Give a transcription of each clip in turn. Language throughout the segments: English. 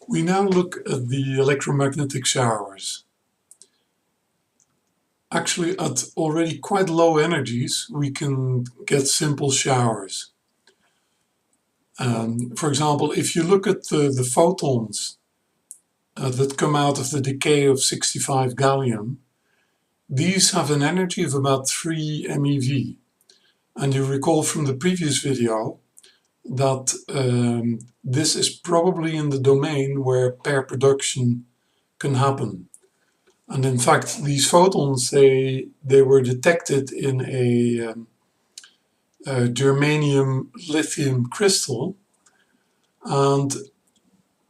We now look at the electromagnetic showers. Actually, at already quite low energies, we can get simple showers. For example, if you look at the photons that come out of the decay of 65 gallium, these have an energy of about 3 MeV. And you recall from the previous video that this is probably in the domain where pair production can happen. And in fact, these photons, they were detected in a germanium lithium crystal. And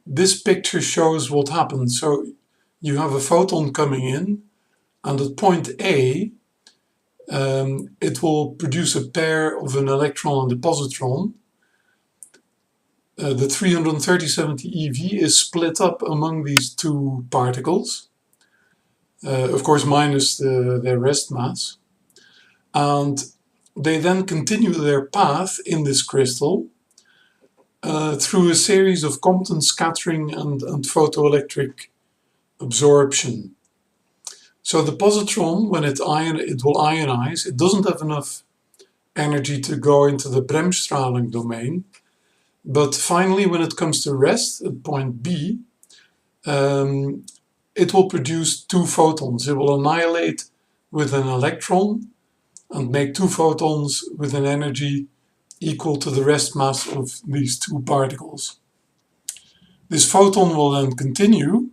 this picture shows what happens. So you have a photon coming in, and at point A, it will produce a pair of an electron and a positron. The 33070 eV is split up among these two particles, of course minus their rest mass, and they then continue their path in this crystal through a series of Compton scattering and photoelectric absorption. So the positron, when it will ionize, it doesn't have enough energy to go into the Bremsstrahlung domain, but finally when it comes to rest at point B, it will produce two photons. It will annihilate with an electron and make two photons with an energy equal to the rest mass of these two particles. This photon will then continue,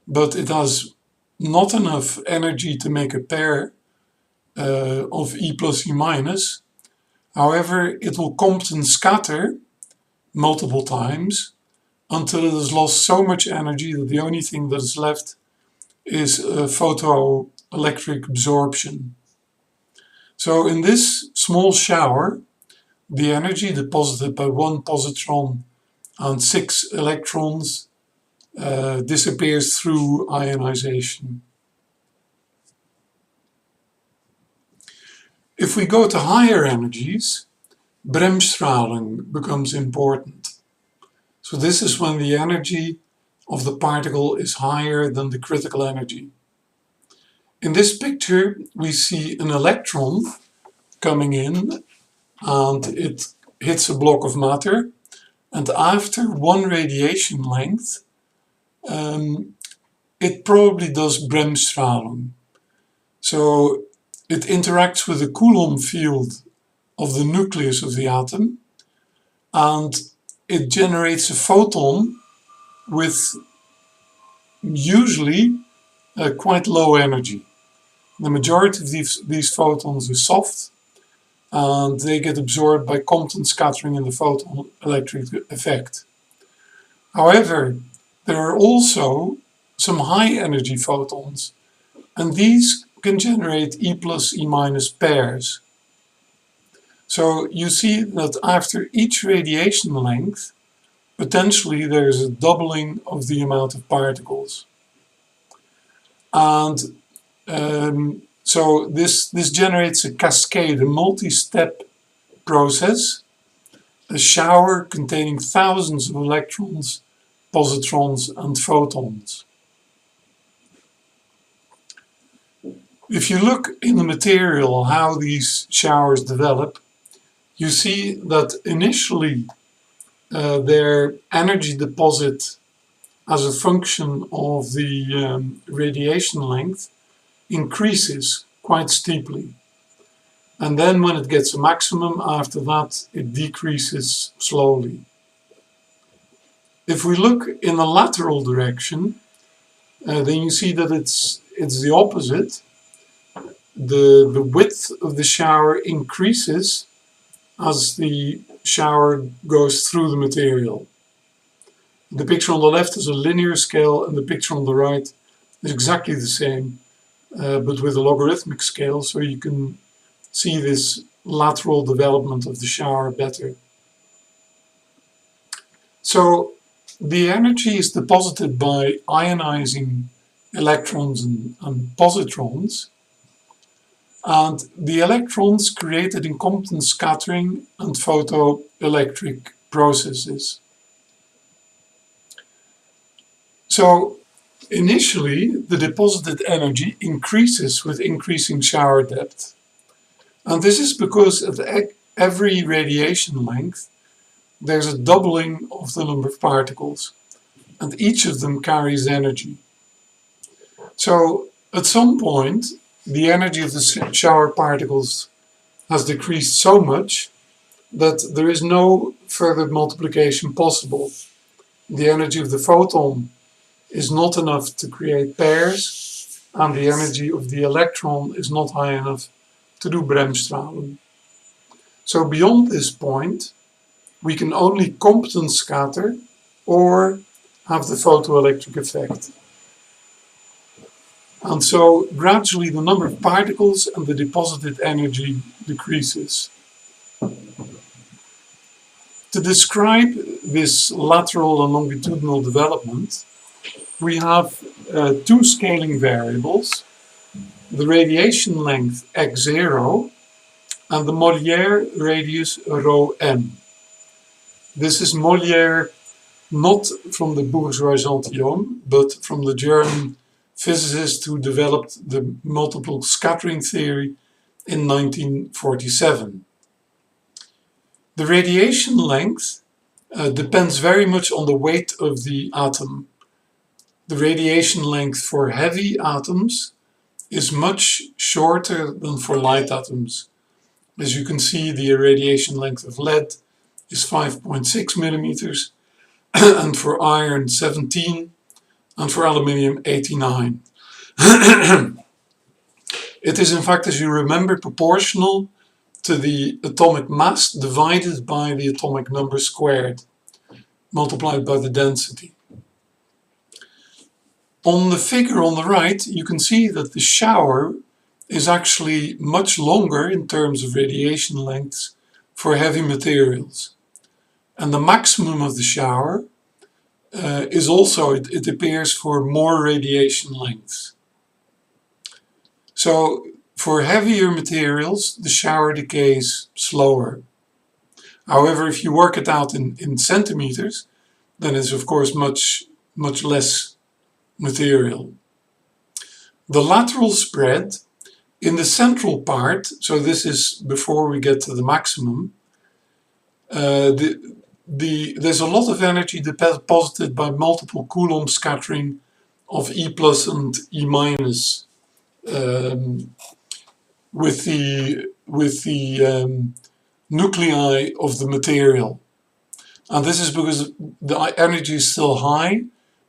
but it has not enough energy to make a pair of E plus E minus. However, it will Compton scatter multiple times until it has lost so much energy that the only thing that is left is photoelectric absorption. So in this small shower, the energy deposited by one positron and 6 electrons disappears through ionization. If we go to higher energies, Bremsstrahlung becomes important. So this is when the energy of the particle is higher than the critical energy. In this picture, we see an electron coming in, and it hits a block of matter, and after one radiation length, it probably does Bremsstrahlung. So it interacts with the Coulomb field of the nucleus of the atom, and it generates a photon with usually quite low energy. The majority of these photons are soft, and they get absorbed by Compton scattering in the photoelectric effect. However, there are also some high energy photons, and these can generate E plus E minus pairs. So you see that after each radiation length, potentially there is a doubling of the amount of particles. And so this generates a cascade, a multi-step process, a shower containing thousands of electrons, positrons, and photons. If you look in the material how these showers develop, you see that initially their energy deposit as a function of the radiation length increases quite steeply. And then when it gets a maximum, after that it decreases slowly. If we look in the lateral direction, then you see that it's the opposite. The width of the shower increases as the shower goes through the material. The picture on the left is a linear scale, and the picture on the right is exactly the same, but with a logarithmic scale, so you can see this lateral development of the shower better. So the energy is deposited by ionizing electrons and positrons, and the electrons created in Compton scattering and photoelectric processes. So initially, the deposited energy increases with increasing shower depth. And this is because at every radiation length, there's a doubling of the number of particles, and each of them carries energy. So at some point, the energy of the shower particles has decreased so much that there is no further multiplication possible. The energy of the photon is not enough to create pairs, and the energy of the electron is not high enough to do Bremsstrahlung. So beyond this point, we can only competence scatter or have the photoelectric effect. And so gradually the number of particles and the deposited energy decreases. To describe this lateral and longitudinal development, we have two scaling variables, the radiation length x0 and the Molière radius ρm. This is Molière not from the bourgeois gentilhomme, but from the German physicist who developed the multiple scattering theory in 1947. The radiation length depends very much on the weight of the atom. The radiation length for heavy atoms is much shorter than for light atoms. As you can see, the radiation length of lead is 5.6 millimeters, and for iron 17, and for aluminium 89. It is in fact, as you remember, proportional to the atomic mass divided by the atomic number squared, multiplied by the density. On the figure on the right, you can see that the shower is actually much longer in terms of radiation lengths for heavy materials. And the maximum of the shower is also, it appears, for more radiation lengths. So for heavier materials, the shower decays slower. However, if you work it out in centimeters, then it's of course much less material. The lateral spread in the central part, so this is before we get to the maximum, there's a lot of energy deposited by multiple Coulomb scattering of E plus and E minus with the nuclei of the material. And this is because the energy is still high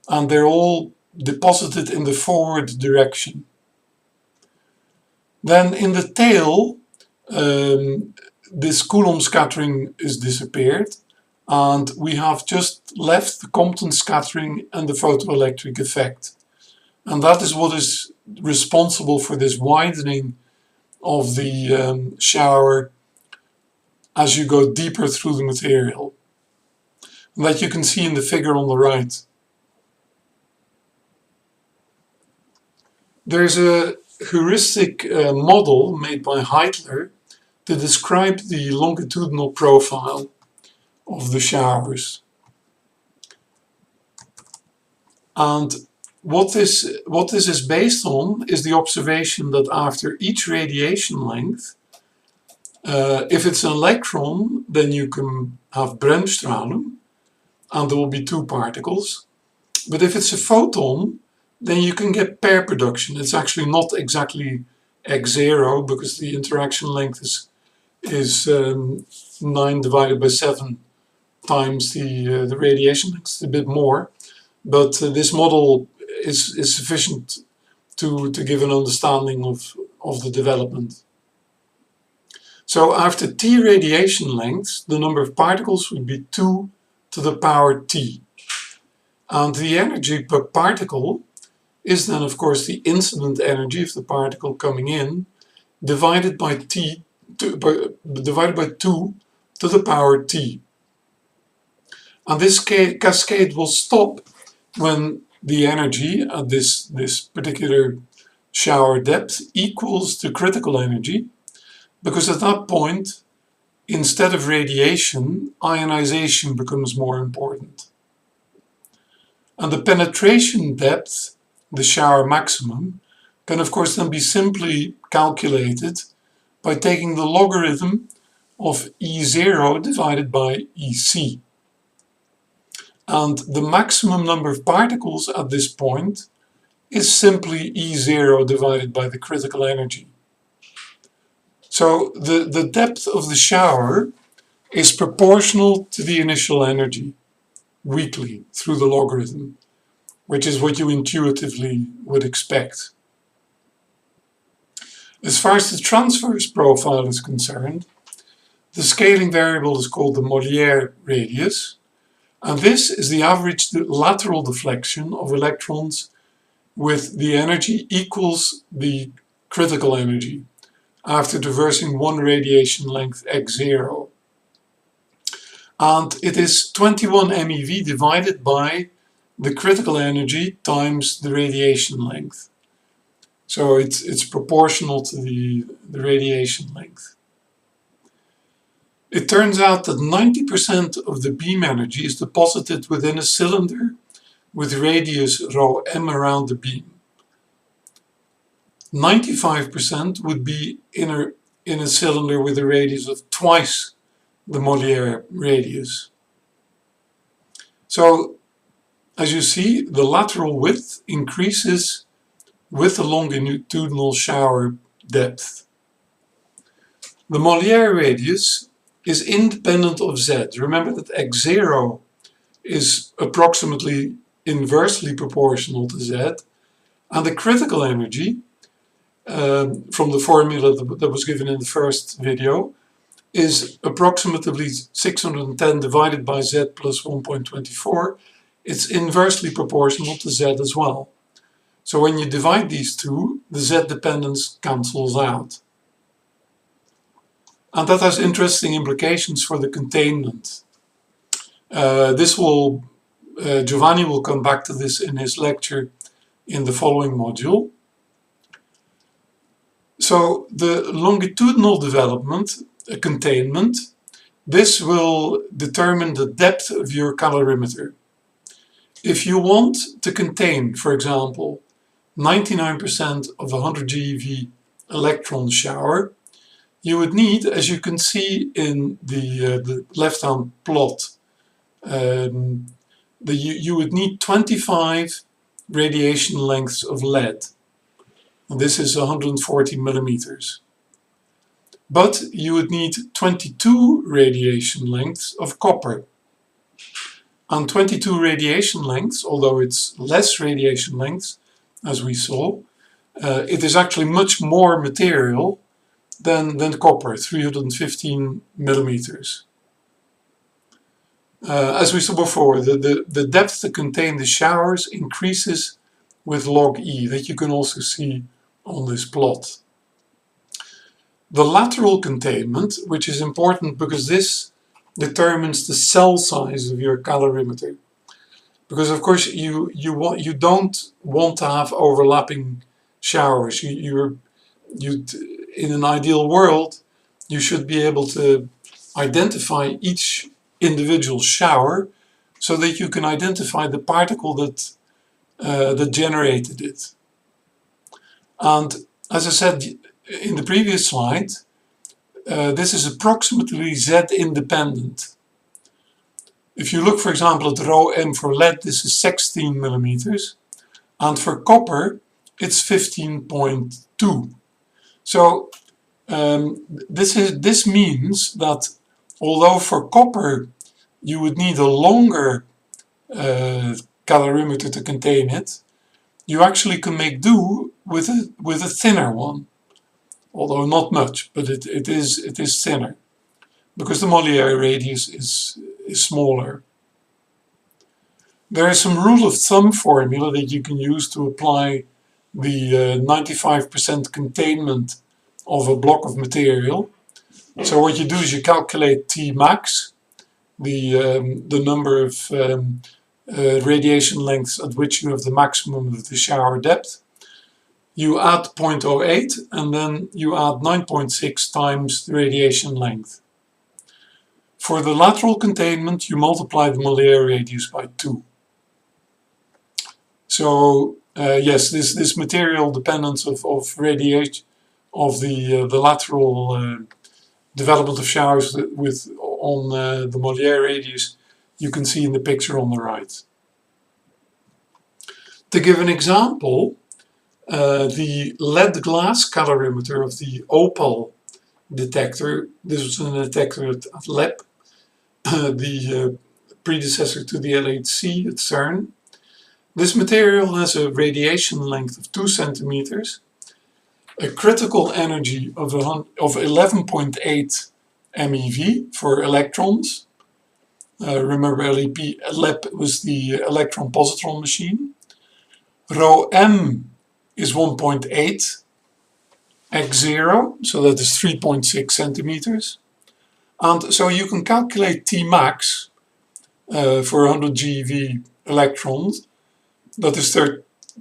and they're all deposited in the forward direction. Then in the tail, this Coulomb scattering is disappeared, and we have just left the Compton scattering and the photoelectric effect. And that is what is responsible for this widening of the shower as you go deeper through the material. And that you can see in the figure on the right. There's a heuristic model made by Heitler to describe the longitudinal profile of the showers. And what this is based on is the observation that after each radiation length, if it's an electron, then you can have Bremsstrahlung, and there will be two particles. But if it's a photon, then you can get pair production. It's actually not exactly x0 because the interaction length is 9 divided by 7 times the radiation length. It's a bit more, but this model is sufficient to give an understanding of the development. So after t radiation lengths, the number of particles would be 2 to the power t. And the energy per particle is then of course the incident energy of the particle coming in divided by 2 to the power t. And this cascade will stop when the energy at this particular shower depth equals the critical energy, because at that point, instead of radiation, ionization becomes more important. And the penetration depth, the shower maximum, can of course then be simply calculated by taking the logarithm of E0 divided by EC. And the maximum number of particles at this point is simply E0 divided by the critical energy. So the depth of the shower is proportional to the initial energy weakly through the logarithm, which is what you intuitively would expect. As far as the transverse profile is concerned, the scaling variable is called the Molière radius, and this is the average lateral deflection of electrons with the energy equals the critical energy after traversing one radiation length x0. And it is 21 MeV divided by the critical energy times the radiation length. So it's proportional to the radiation length. It turns out that 90% of the beam energy is deposited within a cylinder with radius ρm around the beam. 95% would be in a cylinder with a radius of twice the Molière radius. So, as you see, the lateral width increases with the longitudinal shower depth. The Molière radius is independent of z. Remember that x0 is approximately inversely proportional to z, and the critical energy from the formula that was given in the first video is approximately 610 divided by z plus 1.24. It's inversely proportional to z as well. So when you divide these two, the z dependence cancels out. And that has interesting implications for the containment. Giovanni will come back to this in his lecture in the following module. So the longitudinal development, containment, this will determine the depth of your calorimeter. If you want to contain, for example, 99% of a 100 GeV electron shower, you would need, as you can see in the left-hand plot, you would need 25 radiation lengths of lead. And this is 140 millimeters. But you would need 22 radiation lengths of copper. And 22 radiation lengths, although it's less radiation lengths, as we saw, it is actually much more material than copper, 315 millimeters. As we saw before, the depth to contain the showers increases with log E, that you can also see on this plot. The lateral containment, which is important because this determines the cell size of your calorimeter. Because of course you don't want to have overlapping showers. In an ideal world, you should be able to identify each individual shower so that you can identify the particle that generated it. And as I said in the previous slide, this is approximately Z independent. If you look, for example, at ρm for lead, this is 16 millimeters, and for copper, it's 15.2. So this means that although for copper you would need a longer calorimeter to contain it, you actually can make do with a thinner one, although not much, but it is thinner because the Molière radius is smaller. There is some rule of thumb formula that you can use to apply the 95% containment of a block of material. So what you do is you calculate T max, the number of radiation lengths at which you have the maximum of the shower depth. You add 0.08 and then you add 9.6 times the radiation length. For the lateral containment, you multiply the Molière radius by 2. So yes, this material dependence of radiation, of the lateral development of showers with on the Molière radius, you can see in the picture on the right. To give an example, the lead glass calorimeter of the opal detector, this was a detector at LEP, the predecessor to the LHC at CERN. This material has a radiation length of 2 centimeters, a critical energy of 11.8 MeV for electrons. Remember LEP was the electron-positron machine. Rho m is 1.8 x0, so that is 3.6 centimeters. And so you can calculate T max for 100 GeV electrons, that is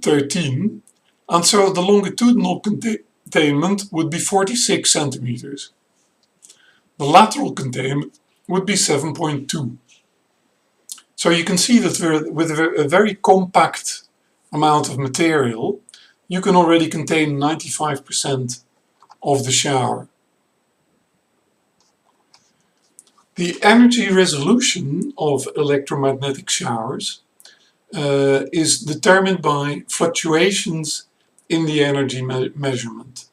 13. And so the longitudinal containment would be 46 centimeters. The lateral containment would be 7.2. So you can see that with a very compact amount of material, you can already contain 95% of the shower. The energy resolution of electromagnetic showers is determined by fluctuations in the energy measurement.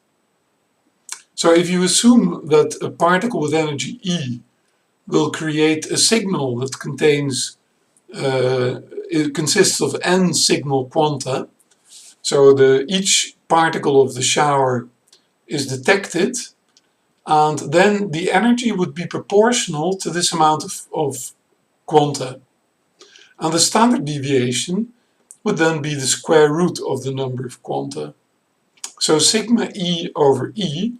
So if you assume that a particle with energy E will create a signal that it consists of n signal quanta, so each particle of the shower is detected, and then the energy would be proportional to this amount of quanta. And the standard deviation would then be the square root of the number of quanta. So sigma E over E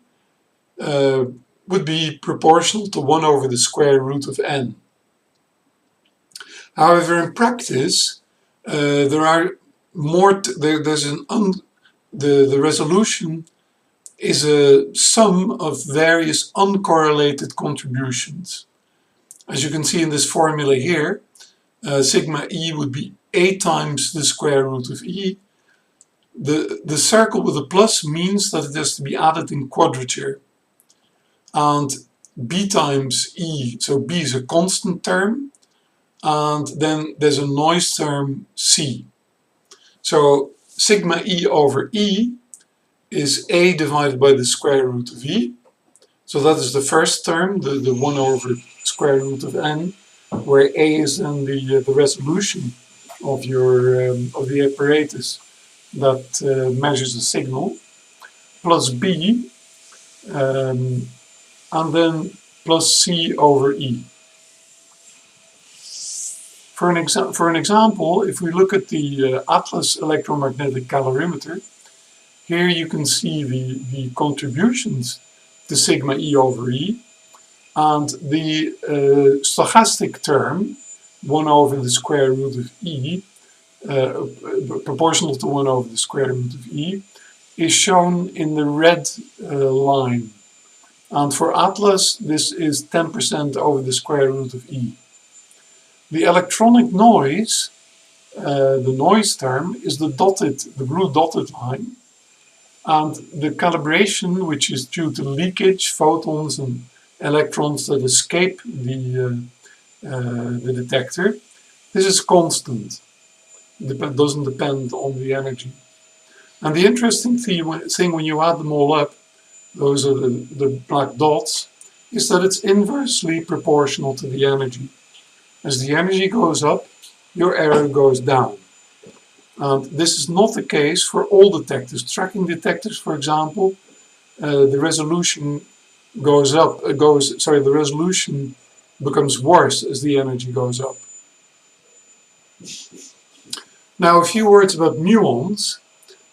would be proportional to 1 over the square root of n. However, in practice, the resolution is a sum of various uncorrelated contributions. As you can see in this formula here, sigma E would be A times the square root of E. The circle with a plus means that it has to be added in quadrature. And B times E, so B is a constant term, and then there's a noise term C. So sigma E over E is A divided by the square root of E. So that is the first term, the 1 over square root of n, where A is then the resolution of the apparatus that measures the signal, plus B, and then plus C over E. For an example, if we look at the Atlas electromagnetic calorimeter, here you can see the contributions to sigma E over E, and the stochastic term, 1 over the square root of E, proportional to 1 over the square root of E, is shown in the red line. And for Atlas, this is 10% over the square root of E. The electronic noise, the noise term, is the blue dotted line. And the calibration, which is due to leakage, photons and electrons that escape the detector, this is constant. It doesn't depend on the energy. And the interesting thing when you add them all up, those are the black dots, is that it's inversely proportional to the energy. As the energy goes up, your error goes down. And this is not the case for all detectors. Tracking detectors, for example, the resolution goes up. The resolution becomes worse as the energy goes up. Now, a few words about muons.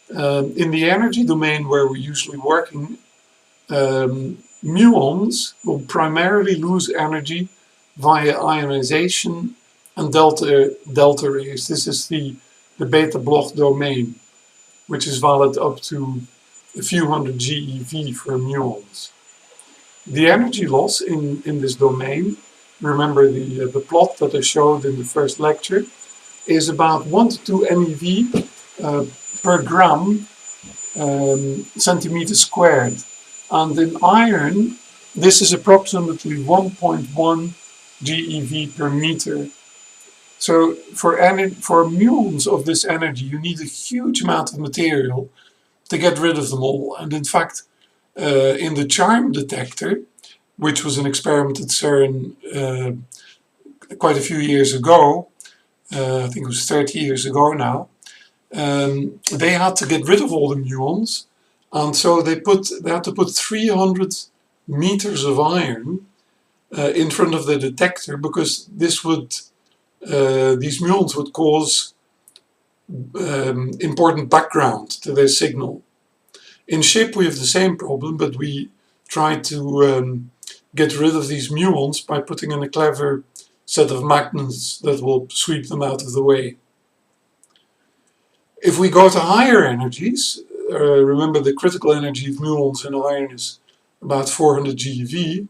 In the energy domain where we're usually working, muons will primarily lose energy via ionization and delta rays. This is the beta Bloch domain, which is valid up to a few hundred GeV for muons. The energy loss in this domain, remember the plot that I showed in the first lecture, is about 1 to 2 MeV per gram centimeter squared. And in iron, this is approximately 1.1 GeV per meter. So for muons of this energy, you need a huge amount of material to get rid of them all. And in fact, in the charm detector, which was an experiment at CERN quite a few years ago, I think it was 30 years ago now, they had to get rid of all the muons, and so they had to put 300 meters of iron in front of the detector, because these muons would cause important background to their signal. In SHIP we have the same problem, but we try to get rid of these muons by putting in a clever set of magnets that will sweep them out of the way. If we go to higher energies, remember the critical energy of muons in iron is about 400 GeV,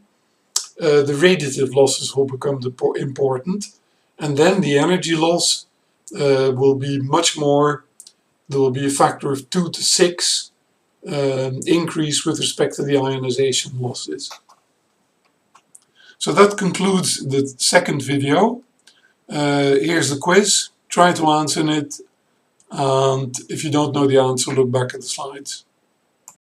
the radiative losses will become important, and then the energy loss will be much more. There will be a factor of 2 to 6 increase with respect to the ionization losses. So that concludes the second video. Here's the quiz. Try to answer it, and if you don't know the answer, look back at the slides.